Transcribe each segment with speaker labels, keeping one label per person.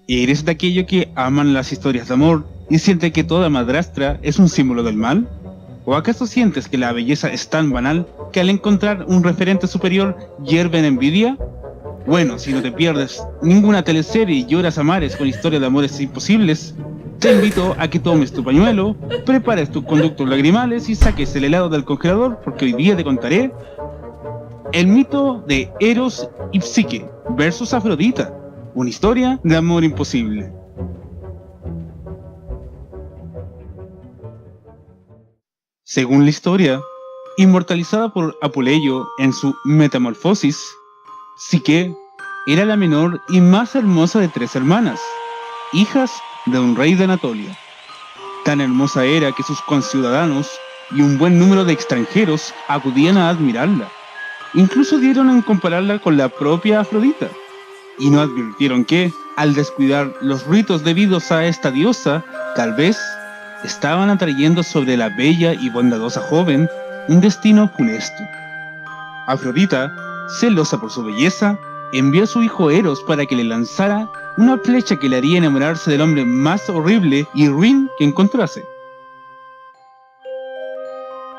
Speaker 1: ¿Eres de aquellos que aman las historias de amor y sienten que toda madrastra es un símbolo del mal? ¿O acaso sientes que la belleza es tan banal que al encontrar un referente superior hierve en envidia? Bueno, si no te pierdes ninguna teleserie y lloras a mares con historias de amores imposibles, te invito a que tomes tu pañuelo, prepares tus conductos lagrimales y saques el helado del congelador, porque hoy día te contaré el mito de Eros y Psique versus Afrodita, una historia de amor imposible. Según la historia, inmortalizada por Apuleyo en su Metamorfosis, Psique era la menor y más hermosa de 3 hermanas, hijas de un rey de Anatolia. Tan hermosa era que sus conciudadanos y un buen número de extranjeros acudían a admirarla. Incluso dieron en compararla con la propia Afrodita, y no advirtieron que, al descuidar los ritos debidos a esta diosa, tal vez estaban atrayendo sobre la bella y bondadosa joven un destino funesto. Afrodita, celosa por su belleza, envió a su hijo Eros para que le lanzara una flecha que le haría enamorarse del hombre más horrible y ruin que encontrase.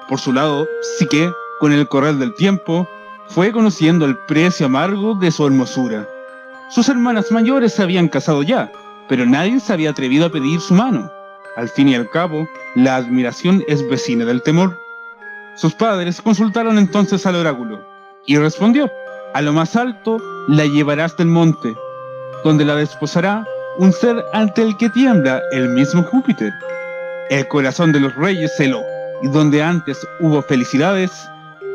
Speaker 1: Por su lado, Psique, con el correr del tiempo, fue conociendo el precio amargo de su hermosura. Sus hermanas mayores se habían casado ya, pero nadie se había atrevido a pedir su mano. Al fin y al cabo, la admiración es vecina del temor. Sus padres consultaron entonces al oráculo, y respondió: a lo más alto la llevarás del monte, donde la desposará un ser ante el que tiembla el mismo Júpiter. El corazón de los reyes se heló, y donde antes hubo felicidades,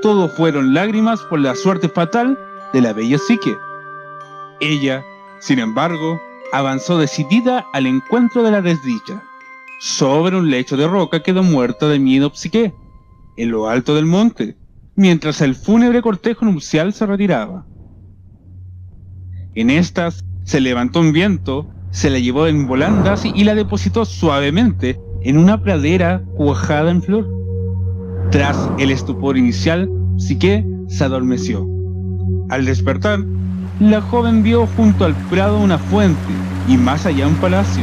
Speaker 1: todo fueron lágrimas por la suerte fatal de la bella Psique. Ella, sin embargo, avanzó decidida al encuentro de la desdicha. Sobre un lecho de roca quedó muerta de miedo Psique, en lo alto del monte, mientras el fúnebre cortejo nupcial se retiraba. En estas se levantó un viento, se la llevó en volandas y la depositó suavemente en una pradera cuajada en flor. Tras el estupor inicial, Psique se adormeció. Al despertar, la joven vio junto al prado una fuente y más allá un palacio.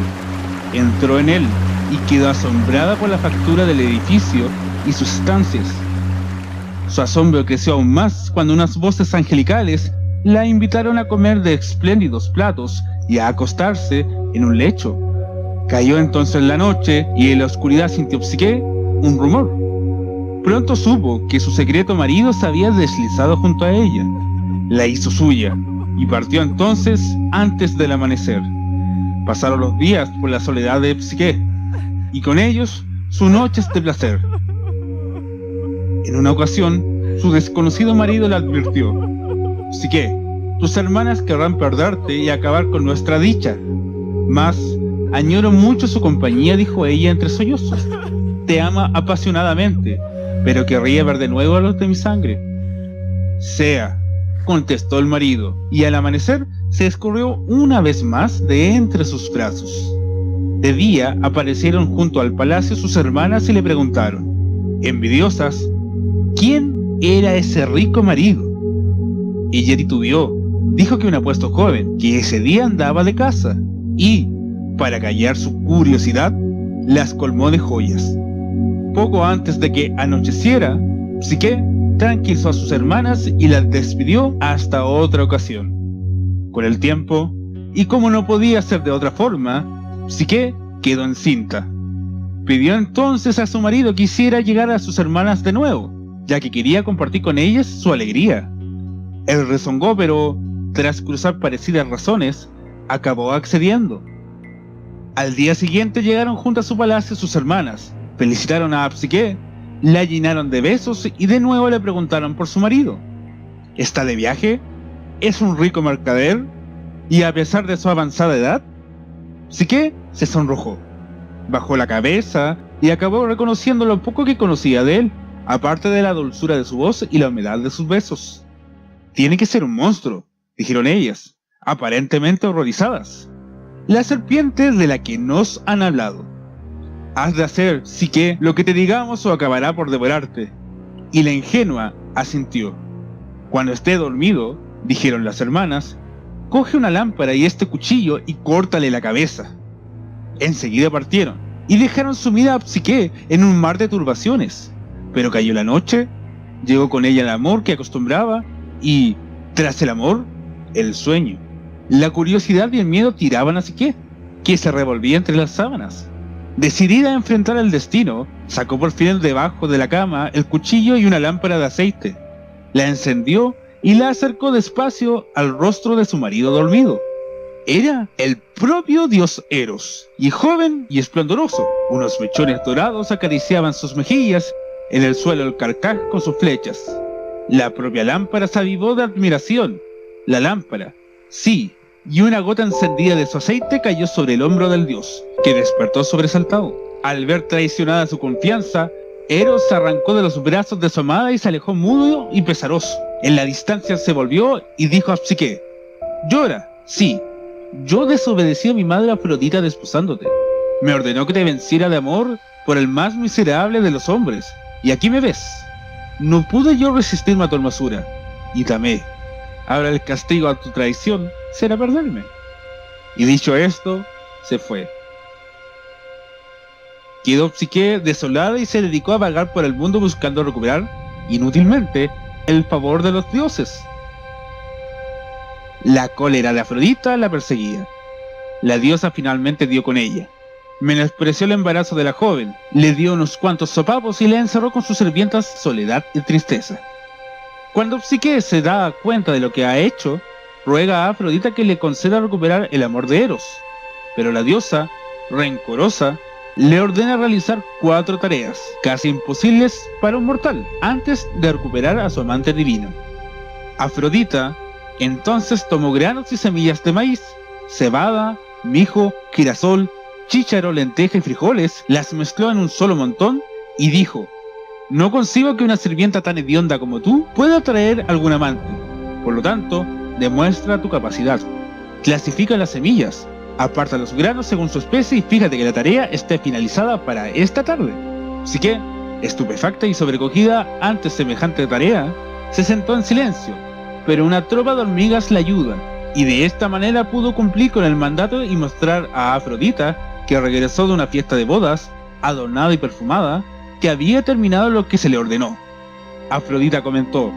Speaker 1: Entró en él y quedó asombrada por la factura del edificio y sus estancias. Su asombro creció aún más cuando unas voces angelicales la invitaron a comer de espléndidos platos y a acostarse en un lecho. Cayó entonces la noche y en la oscuridad sintió Psique un rumor. Pronto supo que su secreto marido se había deslizado junto a ella. La hizo suya y partió entonces antes del amanecer. Pasaron los días por la soledad de Psique y con ellos sus noches de placer. En una ocasión, su desconocido marido le advirtió: Psique, tus hermanas querrán perderte y acabar con nuestra dicha. Mas añoro mucho su compañía, dijo ella entre sollozos. Te ama apasionadamente, pero querría ver de nuevo a los de mi sangre. Sea, contestó el marido, y al amanecer se escurrió una vez más de entre sus brazos. De día aparecieron junto al palacio sus hermanas y le preguntaron, envidiosas, ¿quién era ese rico marido? Ella titubeó, dijo que un apuesto joven, que ese día andaba de casa, y, para callar su curiosidad, las colmó de joyas. Poco antes de que anocheciera, Psique tranquilizó a sus hermanas y las despidió hasta otra ocasión. Con el tiempo, y como no podía ser de otra forma, Psique quedó encinta. Pidió entonces a su marido que hiciera llegar a sus hermanas de nuevo, ya que quería compartir con ellas su alegría. Él rezongó, pero, tras cruzar parecidas razones, acabó accediendo. Al día siguiente llegaron junto a su palacio sus hermanas, felicitaron a Psique, la llenaron de besos y de nuevo le preguntaron por su marido. ¿Está de viaje? ¿Es un rico mercader? ¿Y a pesar de su avanzada edad? Psique se sonrojó, bajó la cabeza y acabó reconociendo lo poco que conocía de él, aparte de la dulzura de su voz y la humedad de sus besos. Tiene que ser un monstruo, dijeron ellas, aparentemente horrorizadas. La serpiente de la que nos han hablado. Has de hacer, Psique, lo que te digamos o acabará por devorarte. Y la ingenua asintió. Cuando esté dormido, Dijeron las hermanas: coge una lámpara y este cuchillo y córtale la cabeza. Enseguida partieron y dejaron sumida a Psique en un mar de turbaciones. Pero cayó la noche, llegó con ella el amor que acostumbraba y, tras el amor, el sueño. La curiosidad y el miedo tiraban a Psique, que se revolvía entre las sábanas. Decidida a enfrentar el destino, sacó por fin debajo de la cama el cuchillo y una lámpara de aceite. La encendió y la acercó despacio al rostro de su marido dormido. Era el propio dios Eros, y joven y esplendoroso. Unos mechones dorados acariciaban sus mejillas, en el suelo el carcaj con sus flechas. La propia lámpara se avivó de admiración. La lámpara, sí, y una gota encendida de su aceite cayó sobre el hombro del dios, que despertó sobresaltado. Al ver traicionada su confianza, Eros se arrancó de los brazos de su amada y se alejó mudo y pesaroso. En la distancia se volvió y dijo a Psique: llora, sí, yo desobedecí a mi madre Afrodita desposándote. Me ordenó que te venciera de amor por el más miserable de los hombres, y aquí me ves. No pude yo resistirme a tu hermosura, y te amé. Ahora el castigo a tu traición será perderme. Y dicho esto, se fue. Quedó Psique desolada y se dedicó a vagar por el mundo buscando recuperar, inútilmente, el favor de los dioses. La cólera de Afrodita la perseguía. La diosa finalmente dio con ella. Menospreció el embarazo de la joven, le dio unos cuantos sopapos y la encerró con sus sirvientas soledad y tristeza. Cuando Psique se da cuenta de lo que ha hecho, ruega a Afrodita que le conceda recuperar el amor de Eros. Pero la diosa, rencorosa, le ordena realizar 4 tareas, casi imposibles para un mortal, antes de recuperar a su amante divino. Afrodita entonces tomó granos y semillas de maíz, cebada, mijo, girasol, chícharo, lenteja y frijoles, las mezcló en un solo montón y dijo: no concibo que una sirvienta tan hedionda como tú pueda atraer algún amante. Por lo tanto, demuestra tu capacidad. Clasifica las semillas, aparta los granos según su especie y fíjate que la tarea esté finalizada para esta tarde. Así que, estupefacta y sobrecogida ante semejante tarea, se sentó en silencio, pero una tropa de hormigas la ayuda, y de esta manera pudo cumplir con el mandato y mostrar a Afrodita, que regresó de una fiesta de bodas, adornada y perfumada, que había terminado lo que se le ordenó. Afrodita comentó: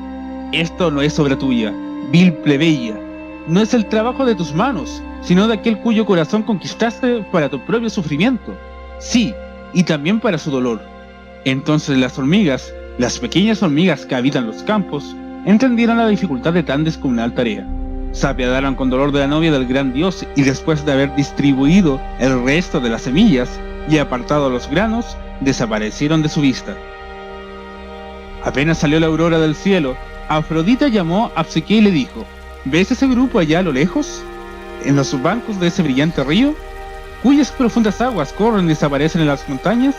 Speaker 1: esto no es obra tuya, vil plebeya, no es el trabajo de tus manos, sino de aquel cuyo corazón conquistaste para tu propio sufrimiento, sí, y también para su dolor. Entonces las hormigas, las pequeñas hormigas que habitan los campos, entendieron la dificultad de tan descomunal tarea. Se apiadaron con dolor de la novia del gran dios y después de haber distribuido el resto de las semillas y apartado los granos, desaparecieron de su vista. Apenas salió la aurora del cielo, Afrodita llamó a Psique y le dijo: ¿ves ese grupo allá a lo lejos? En los bancos de ese brillante río, cuyas profundas aguas corren y desaparecen en las montañas,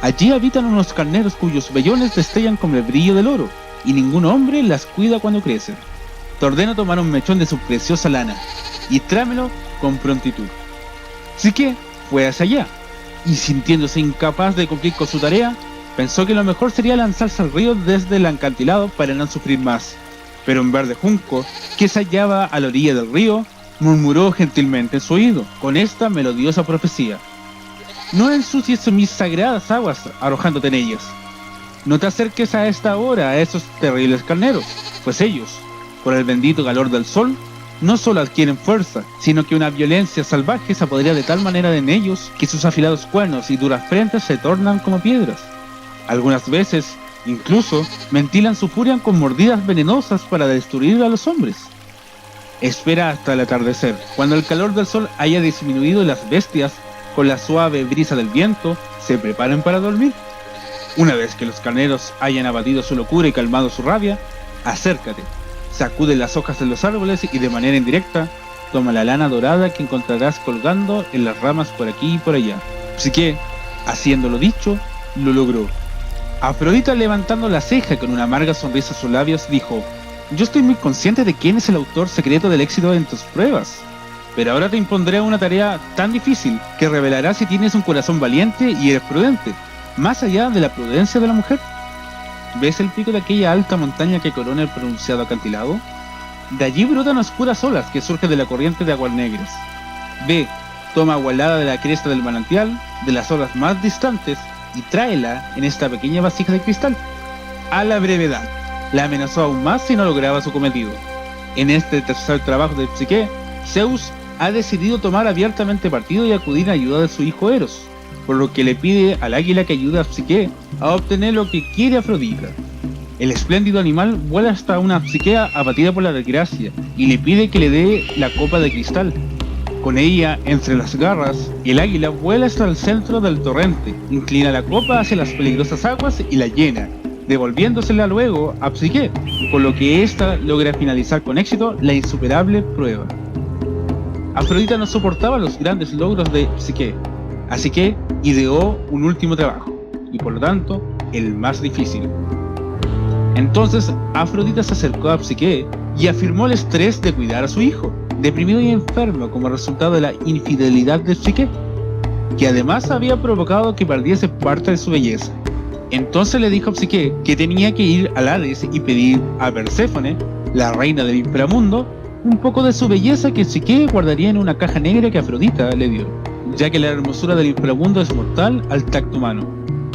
Speaker 1: allí habitan unos carneros cuyos vellones destellan como el brillo del oro, y ningún hombre las cuida cuando crecen. Te ordeno tomar un mechón de su preciosa lana, y tráemelo con prontitud. Psique fue hacia allá, y sintiéndose incapaz de cumplir con su tarea, pensó que lo mejor sería lanzarse al río desde el acantilado para no sufrir más. Pero un verde junco, que se hallaba a la orilla del río, murmuró gentilmente en su oído, con esta melodiosa profecía: no ensucies mis sagradas aguas arrojándote en ellas. No te acerques a esta hora a esos terribles carneros, pues ellos, por el bendito calor del sol, no solo adquieren fuerza, sino que una violencia salvaje se apodera de tal manera en ellos que sus afilados cuernos y duras frentes se tornan como piedras. Algunas veces, incluso, ventilan su furia con mordidas venenosas para destruir a los hombres. Espera hasta el atardecer, cuando el calor del sol haya disminuido y las bestias, con la suave brisa del viento, se preparen para dormir. Una vez que los carneros hayan abatido su locura y calmado su rabia, acércate, sacude las hojas de los árboles y de manera indirecta, toma la lana dorada que encontrarás colgando en las ramas por aquí y por allá. Psique, haciendo lo dicho, lo logró. Afrodita, levantando la ceja con una amarga sonrisa a sus labios, dijo: yo estoy muy consciente de quién es el autor secreto del éxito en tus pruebas, pero ahora te impondré una tarea tan difícil que revelará si tienes un corazón valiente y eres prudente, más allá de la prudencia de la mujer. ¿Ves el pico de aquella alta montaña que corona el pronunciado acantilado? De allí brotan oscuras olas que surgen de la corriente de aguas negras. B toma agua helada de la cresta del manantial, de las olas más distantes, y tráela en esta pequeña vasija de cristal. A la brevedad, la amenazó aún más si no lograba su cometido. En este tercer trabajo de Psique, Zeus ha decidido tomar abiertamente partido y acudir a ayuda de su hijo Eros, por lo que le pide al águila que ayude a Psique a obtener lo que quiere Afrodita. El espléndido animal vuela hasta una Psique abatida por la desgracia y le pide que le dé la copa de cristal. Con ella entre las garras, el águila vuela hasta el centro del torrente, inclina la copa hacia las peligrosas aguas y la llena, devolviéndosela luego a Psique, por lo que ésta logra finalizar con éxito la insuperable prueba. Afrodita no soportaba los grandes logros de Psique, así que ideó un último trabajo, y por lo tanto, el más difícil. Entonces, Afrodita se acercó a Psique y afirmó el estrés de cuidar a su hijo, deprimido y enfermo como resultado de la infidelidad de Psique, que además había provocado que perdiese parte de su belleza. Entonces le dijo a Psique que tenía que ir al Hades y pedir a Perséfone, la reina del inframundo, un poco de su belleza que Psique guardaría en una caja negra que Afrodita le dio, ya que la hermosura del inframundo es mortal al tacto humano.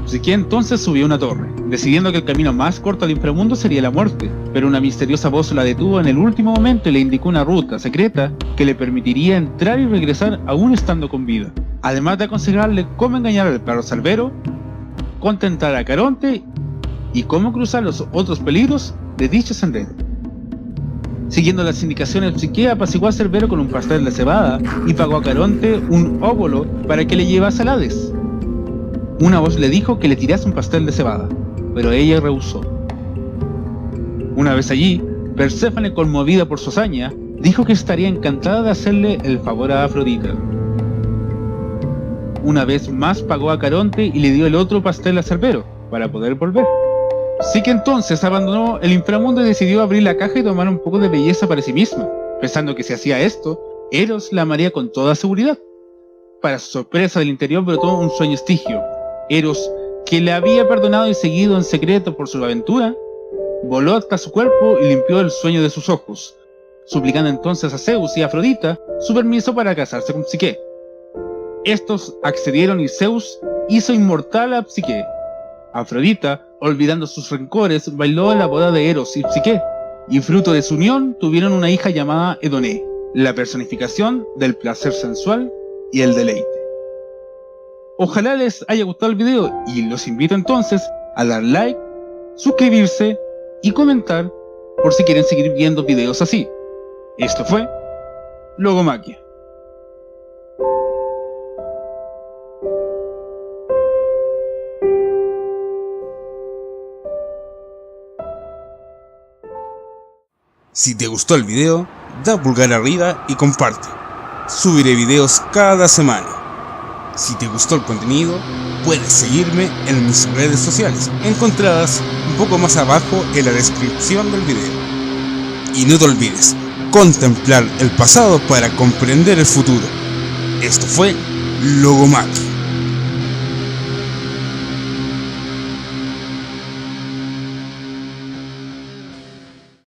Speaker 1: Psique entonces subió a una torre, decidiendo que el camino más corto al inframundo sería la muerte, pero una misteriosa voz la detuvo en el último momento y le indicó una ruta secreta que le permitiría entrar y regresar aún estando con vida, además de aconsejarle cómo engañar al perro Cerbero, contentar a Caronte y cómo cruzar los otros peligros de dicho sendero. Siguiendo las indicaciones, Psique apaciguó a Cerbero con un pastel de cebada y pagó a Caronte un óvulo para que le llevase al Hades. Una voz le dijo que le tirase un pastel de cebada, pero ella rehusó. Una vez allí, Perséfone, conmovida por su hazaña, dijo que estaría encantada de hacerle el favor a Afrodita. Una vez más pagó a Caronte y le dio el otro pastel a Cerbero, para poder volver. Así que entonces abandonó el inframundo y decidió abrir la caja y tomar un poco de belleza para sí misma, pensando que si hacía esto, Eros la amaría con toda seguridad. Para su sorpresa, del interior brotó un sueño estigio. Eros, que le había perdonado y seguido en secreto por su aventura, voló hasta su cuerpo y limpió el sueño de sus ojos, suplicando entonces a Zeus y a Afrodita su permiso para casarse con Psique. Estos accedieron y Zeus hizo inmortal a Psique. Afrodita, olvidando sus rencores, bailó en la boda de Eros y Psique, y fruto de su unión tuvieron una hija llamada Edone, la personificación del placer sensual y el deleite. Ojalá les haya gustado el video y los invito entonces a dar like, suscribirse y comentar por si quieren seguir viendo videos así. Esto fue Logomaquia.
Speaker 2: Si te gustó el video, da pulgar arriba y comparte. Subiré videos cada semana. Si te gustó el contenido, puedes seguirme en mis redes sociales, encontradas un poco más abajo en la descripción del video. Y no te olvides, contemplar el pasado para comprender el futuro. Esto fue Logomaquia.